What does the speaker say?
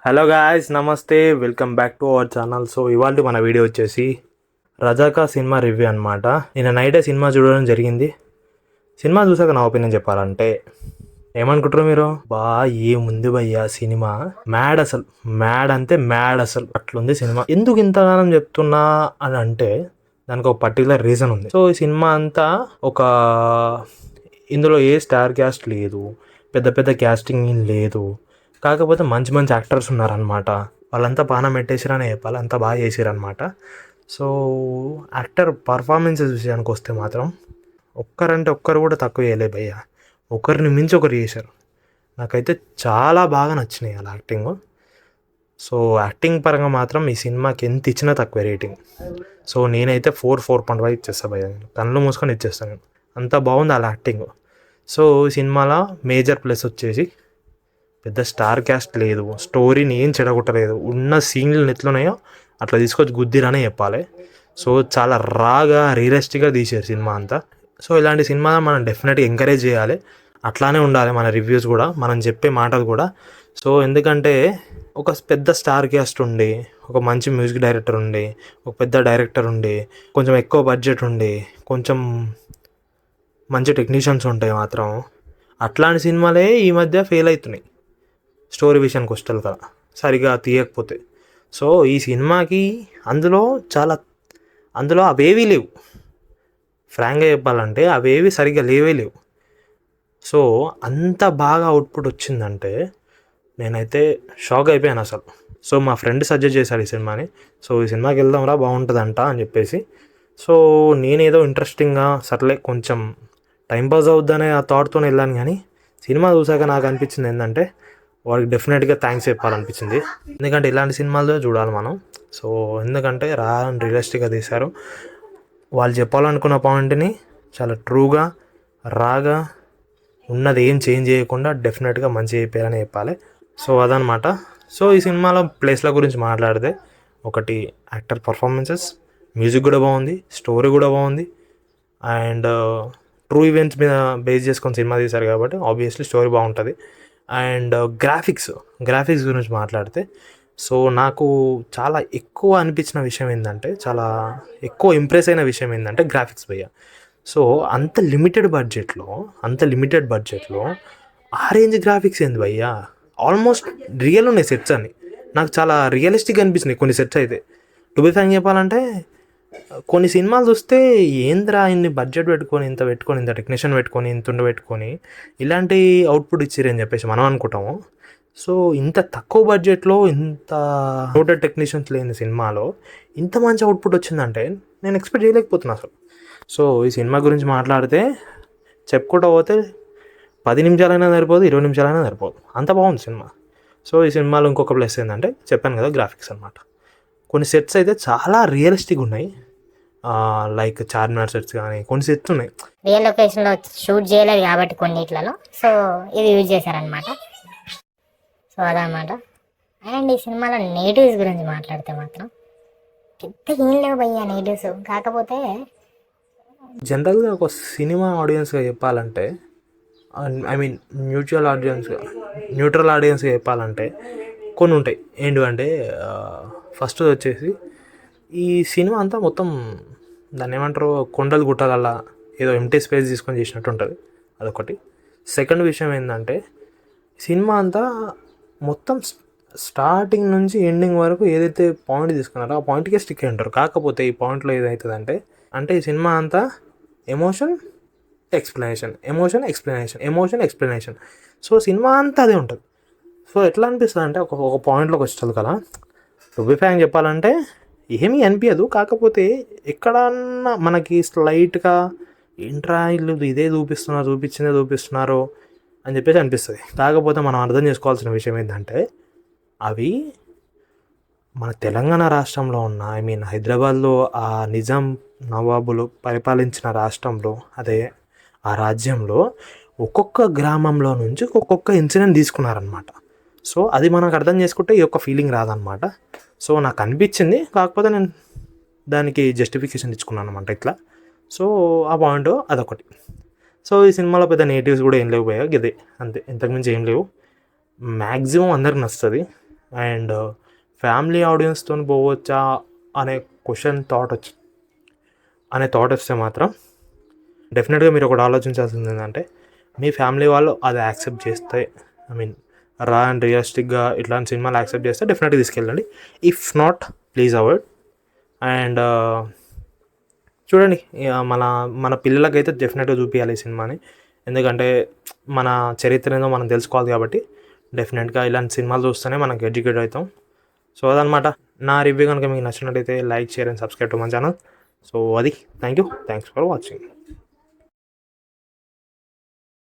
Hello guys, నమస్తే, welcome back to our channel. So ఇవాళ మన వీడియో వచ్చేసి రజాకా సినిమా రివ్యూ అనమాట. నిన్న నైటే సినిమా చూడడం జరిగింది. సినిమా చూసాక నా ఒపీనియన్ చెప్పాలంటే ఏమనుకుంటారు మీరు? ఏముంది భయ్యా సినిమా, మ్యాడ్, అసలు మ్యాడ్ అంటే మ్యాడ్, అసలు అట్లుంది సినిమా. ఎందుకు ఇంతగానం చెప్తున్నా అని అంటే దానికి ఒక పర్టికులర్ రీజన్ ఉంది. సో ఈ సినిమా అంతా ఇందులో ఏ స్టార్ క్యాస్ట్ లేదు, పెద్ద పెద్ద క్యాస్టింగ్ లేదు, కాకపోతే మంచి మంచి యాక్టర్స్ ఉన్నారనమాట. వాళ్ళంతా బాగా పెట్టేసారని చెప్పాలి, అంతా బాగా చేసారనమాట. సో యాక్టర్ పర్ఫార్మెన్సెస్ విషయానికి వస్తే మాత్రం ఒక్కరంటే ఒక్కరు కూడా తక్కువ చేయలేదు భయ్య. ఒకరిని మించి ఒకరు చేశారు. నాకైతే చాలా బాగా నచ్చినాయి అలా యాక్టింగ్. సో యాక్టింగ్ పరంగా మాత్రం ఈ సినిమాకి ఎంత ఇచ్చినా తక్కువ రేటింగ్. సో నేనైతే 4.5 ఇచ్చేస్తాను భయ్య. కళ్ళు మూసుకొని ఇచ్చేస్తాను, అంత బాగుంది అలా యాక్టింగ్. సో ఈ సినిమాలో మేజర్ ప్లస్ వచ్చేసి పెద్ద స్టార్ క్యాస్ట్ లేదు, స్టోరీని ఏం చెడగొట్టలేదు, ఉన్న సీన్లు ఎట్లున్నాయో అట్లా తీసుకొచ్చి గుద్దిరనే చెప్పాలి. సో చాలా రాగా రియలిస్టిక్గా తీసారు సినిమా అంతా. సో ఇలాంటి సినిమా మనం డెఫినెట్గా ఎంకరేజ్ చేయాలి, అట్లానే ఉండాలి మన రివ్యూస్ కూడా, మనం చెప్పే మాటలు కూడా. సో ఎందుకంటే ఒక పెద్ద స్టార్ క్యాస్ట్ ఉండి, ఒక మంచి మ్యూజిక్ డైరెక్టర్ ఉండి, ఒక పెద్ద డైరెక్టర్ ఉండి, కొంచెం ఎక్కువ బడ్జెట్ ఉండి, కొంచెం మంచి టెక్నీషియన్స్ ఉంటాయి మాత్రం అట్లాంటి సినిమాలే ఈ మధ్య ఫెయిల్ అవుతున్నాయి స్టోరీ విషయానికి వస్తే కదా, సరిగా తీయకపోతే. సో ఈ సినిమాకి అందులో అవేవీ లేవు, ఫ్రాంక్గా చెప్పాలంటే అవేవి సరిగ్గా లేవు. సో అంత బాగా అవుట్పుట్ వచ్చిందంటే నేనైతే షాక్ అయిపోయాను అసలు. సో మా ఫ్రెండ్ సజెస్ట్ చేశాడు ఈ సినిమాని. సో ఈ సినిమాకి వెళ్దాంరా బాగుంటుందంట అని చెప్పేసి. సో నేనేదో ఇంట్రెస్టింగ్గా సర్లే కొంచెం టైంపాస్ అవుద్దనే ఆ థాట్తో వెళ్ళాను. కానీ సినిమా చూసాక నాకు అనిపించింది ఏంటంటే వాడికి డెఫినెట్గా థ్యాంక్స్ చెప్పాలనిపించింది. ఎందుకంటే ఇలాంటి సినిమాల్లో చూడాలి మనం. సో ఎందుకంటే రియలిస్టిక్గా తీశారు. వాళ్ళు చెప్పాలనుకున్న పాయింట్ని చాలా ట్రూగా, రాగా, ఉన్నది ఏం చేంజ్ చేయకుండా డెఫినెట్గా మంచి అయిపోయారని చెప్పాలి. సో అదనమాట. సో ఈ సినిమాలో ప్లేస్ల గురించి మాట్లాడితే ఒకటి యాక్టర్ పర్ఫార్మెన్సెస్, మ్యూజిక్ కూడా బాగుంది, స్టోరీ కూడా బాగుంది. అండ్ ట్రూ ఈవెంట్స్ మీద బేస్ చేసుకొని సినిమా తీశారు కాబట్టి ఆబ్వియస్లీ స్టోరీ బాగుంటుంది. అండ్ గ్రాఫిక్స్ గురించి మాట్లాడితే సో నాకు చాలా ఎక్కువ అనిపించిన విషయం ఏంటంటే, చాలా ఎక్కువ ఇంప్రెస్ అయిన విషయం ఏంటంటే గ్రాఫిక్స్ భయ్య. సో అంత లిమిటెడ్ బడ్జెట్లో ఆ రేంజ్ గ్రాఫిక్స్ ఏంది భయ్యా, ఆల్మోస్ట్ రియల్ ఉన్నాయి సెట్స్ అని. నాకు చాలా రియలిస్టిక్గా అనిపించినాయి కొన్ని సెట్స్ అయితే. టు బి ఫ్రాంక్ చెప్పాలంటే కొన్ని సినిమాలు చూస్తే ఏంద్రా ఇన్ని బడ్జెట్ పెట్టుకొని ఇంత టెక్నీషియన్ పెట్టుకొని ఇంత పెట్టుకొని ఇలాంటి అవుట్పుట్ ఇచ్చిరని చెప్పేసి మనం అనుకుంటాము. సో ఇంత తక్కువ బడ్జెట్లో ఇంత నోటెడ్ టెక్నీషియన్స్ లేని సినిమాలో ఇంత మంచి అవుట్పుట్ వచ్చిందంటే నేను ఎక్స్పెక్ట్ చేయలేకపోతున్నా అసలు. సో ఈ సినిమా గురించి మాట్లాడితే చెప్పుకుంటూ పోతే 10 నిమిషాలైనా సరిపోదు, 20 నిమిషాలైనా సరిపోదు, అంత బాగుంది సినిమా. సో ఈ సినిమాలో ఇంకొక ప్లస్ ఏంటంటే చెప్పాను కదా, గ్రాఫిక్స్ అనమాట. కొన్ని సెట్స్ అయితే చాలా రియలిస్టిక్ ఉన్నాయి. లైక్ చార్మినార్ సెట్స్ కానీ కొన్ని సెట్స్ ఉన్నాయి రియల్ లొకేషన్లో షూట్ చేయలేదు కాబట్టి కొన్నిట్లలో. సో ఇది యూజ్ చేశారనమాట. సో అదనమాట. అండ్ ఈ సినిమాలో నెగిటివ్స్ గురించి మాట్లాడితే మాత్రం పెద్ద ఏం లేవు భయ్యా నెగిటివ్స్. కాకపోతే జనరల్గా ఒక సినిమా ఆడియన్స్గా చెప్పాలంటే, ఐ మీన్ న్యూట్రల్ ఆడియన్స్గా చెప్పాలంటే కొన్ని ఉంటాయి. ఏంటంటే ఫస్ట్ వచ్చేసి ఈ సినిమా అంతా మొత్తం దాన్ని ఏమంటారు, కొండలు గుట్టలల్లా ఏదో ఎంటీ స్పేస్ తీసుకొని చేసినట్టు ఉంటుంది, అదొకటి. సెకండ్ విషయం ఏంటంటే సినిమా అంతా మొత్తం స్టార్టింగ్ నుంచి ఎండింగ్ వరకు ఏదైతే పాయింట్ తీసుకున్నారో ఆ పాయింట్కే స్టిక్ అయి ఉంటారు. కాకపోతే ఈ పాయింట్లో ఏదవుతుందంటే ఈ సినిమా అంతా ఎమోషన్ ఎక్స్ప్లెనేషన్. సో సినిమా అంతా అదే ఉంటుంది. సో ఎట్లా అనిపిస్తుంది అంటే ఒక పాయింట్లోకి వచ్చేది కదా, టు బి ఫ్రాంక్ చెప్పాలంటే ఏమీ అనిపించదు. కాకపోతే ఎక్కడన్నా మనకి స్లైట్గా ఏంట్రా ఇల్లు ఇదే చూపిస్తున్నారు అని చెప్పేసి అనిపిస్తుంది. కాకపోతే మనం అర్థం చేసుకోవాల్సిన విషయం ఏంటంటే అవి మన తెలంగాణ రాష్ట్రంలో ఉన్న, ఐ మీన్ హైదరాబాద్లో ఆ నిజాం నవాబులు పరిపాలించిన రాష్ట్రంలో, అదే ఆ రాజ్యంలో ఒక్కొక్క గ్రామంలో నుంచి ఒక్కొక్క ఇన్సిడెంట్ తీసుకున్నారనమాట. సో అది మనకు అర్థం చేసుకుంటే ఈ యొక్క ఫీలింగ్ రాదనమాట. సో నాకు అనిపించింది, కాకపోతే నేను దానికి జస్టిఫికేషన్ ఇచ్చుకున్నాను అనమాట ఇట్లా. సో ఆ పాయింట్ అదొకటి. సో ఈ సినిమాలో పెద్ద నెగిటివ్స్ కూడా ఏం లేవు పోయా, ఇదే అంతే, ఇంతకుమించి ఏం లేవు. మ్యాక్సిమం అందరికి నచ్చుతుంది. అండ్ ఫ్యామిలీ ఆడియన్స్తో పోవచ్చా అనే థాట్ వస్తే మాత్రం డెఫినెట్గా మీరు ఒకటి ఆలోచించాల్సింది ఏంటంటే మీ ఫ్యామిలీ వాళ్ళు అది యాక్సెప్ట్ చేస్తే, ఐ మీన్ రా అండ్ రియలిస్టిక్గా ఇట్లాంటి సినిమాలు యాక్సెప్ట్ చేస్తే డెఫినెట్గా తీసుకెళ్ళండి. If not, please avoid. And చూడండి, ఇక మన పిల్లలకైతే డెఫినెట్గా చూపించాలి ఈ సినిమాని. ఎందుకంటే మన చరిత్ర ఏదో మనం తెలుసుకోవాలి కాబట్టి డెఫినెట్గా ఇలాంటి సినిమాలు చూస్తేనే మనకు ఎడ్యుకేట్ అవుతాం. సో అదనమాట నా రివ్యూ. కనుక మీకు నచ్చినట్టయితే like, share and subscribe to my channel. So అది థ్యాంక్స్ ఫర్ వాచింగ్.